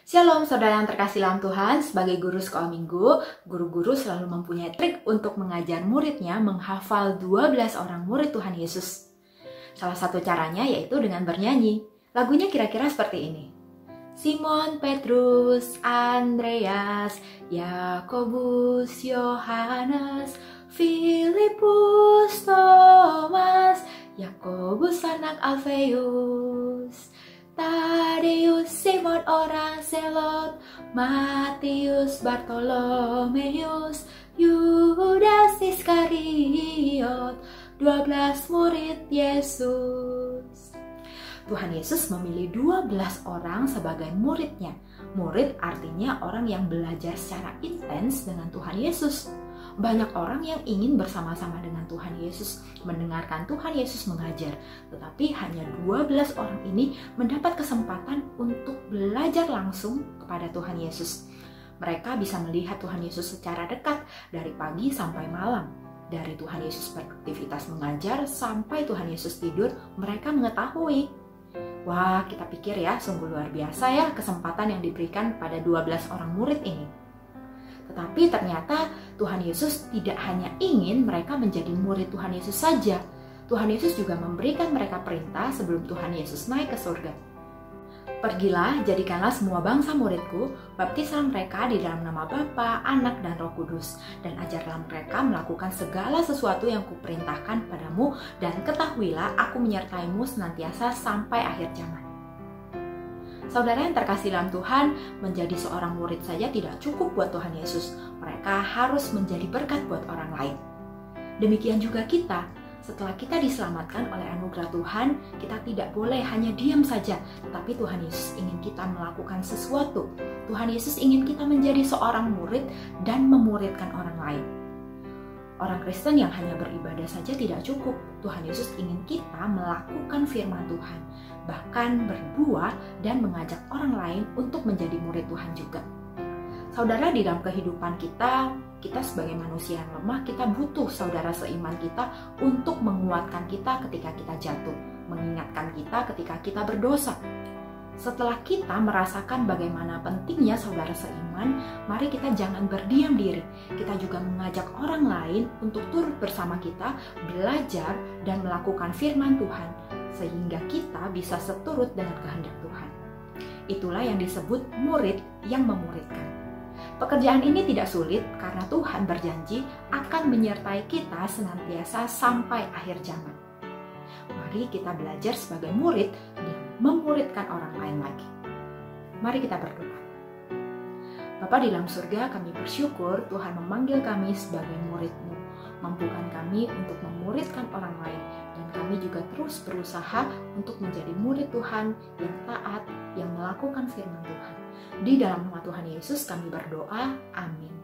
Shalom saudara yang terkasih dalam Tuhan, sebagai guru sekolah minggu, guru-guru selalu mempunyai trik untuk mengajar muridnya menghafal 12 orang murid Tuhan Yesus. Salah satu caranya yaitu dengan bernyanyi. Lagunya kira-kira seperti ini. Simon, Petrus, Andreas, Yakobus, Yohanes, Filipus, Thomas, Yakobus anak Alfeus, Tadeus, Simon orang Selot, Matius, Bartolomeus, Yudas Iskariot, 12 murid Yesus. Tuhan Yesus memilih 12 orang sebagai muridnya. Murid artinya orang yang belajar secara intens dengan Tuhan Yesus. Banyak orang yang ingin bersama-sama dengan Tuhan Yesus, mendengarkan Tuhan Yesus mengajar. Tetapi hanya 12 orang ini mendapat kesempatan untuk belajar langsung kepada Tuhan Yesus. Mereka bisa melihat Tuhan Yesus secara dekat dari pagi sampai malam. Dari Tuhan Yesus beraktivitas mengajar sampai Tuhan Yesus tidur, mereka mengetahui. Wah, kita pikir ya, sungguh luar biasa ya kesempatan yang diberikan pada 12 orang murid ini. Tetapi ternyata Tuhan Yesus tidak hanya ingin mereka menjadi murid Tuhan Yesus saja. Tuhan Yesus juga memberikan mereka perintah sebelum Tuhan Yesus naik ke surga. Pergilah, jadikanlah semua bangsa muridku, baptislah mereka di dalam nama Bapa, Anak, dan Roh Kudus, dan ajarlah mereka melakukan segala sesuatu yang kuperintahkan padamu, dan ketahuilah aku menyertaimu senantiasa sampai akhir zaman. Saudara yang terkasih dalam Tuhan, menjadi seorang murid saja tidak cukup buat Tuhan Yesus. Mereka harus menjadi berkat buat orang lain. Demikian juga kita. Setelah kita diselamatkan oleh anugerah Tuhan, kita tidak boleh hanya diam saja, tetapi Tuhan Yesus ingin kita melakukan sesuatu. Tuhan Yesus ingin kita menjadi seorang murid dan memuridkan orang lain. Orang Kristen yang hanya beribadah saja tidak cukup. Tuhan Yesus ingin kita melakukan firman Tuhan, bahkan berbuah dan mengajak orang lain untuk menjadi murid Tuhan juga. Saudara, di dalam kehidupan kita sebagai manusia yang lemah, kita butuh saudara seiman kita untuk menguatkan kita ketika kita jatuh, mengingatkan kita ketika kita berdosa. Setelah kita merasakan bagaimana pentingnya saudara seiman, mari kita jangan berdiam diri. Kita juga mengajak orang lain untuk turut bersama kita, belajar dan melakukan firman Tuhan, sehingga kita bisa seturut dengan kehendak Tuhan. Itulah yang disebut murid yang memuridkan. Pekerjaan ini tidak sulit karena Tuhan berjanji akan menyertai kita senantiasa sampai akhir zaman. Mari kita belajar sebagai murid dan memuridkan orang lain lagi. Mari kita berdoa. Bapa di dalam surga, kami bersyukur Tuhan memanggil kami sebagai murid-Mu. Mampukan kami untuk memuridkan orang lain, dan kami juga terus berusaha untuk menjadi murid Tuhan yang taat, yang melakukan firman Tuhan. Di dalam nama Tuhan Yesus kami berdoa, amin.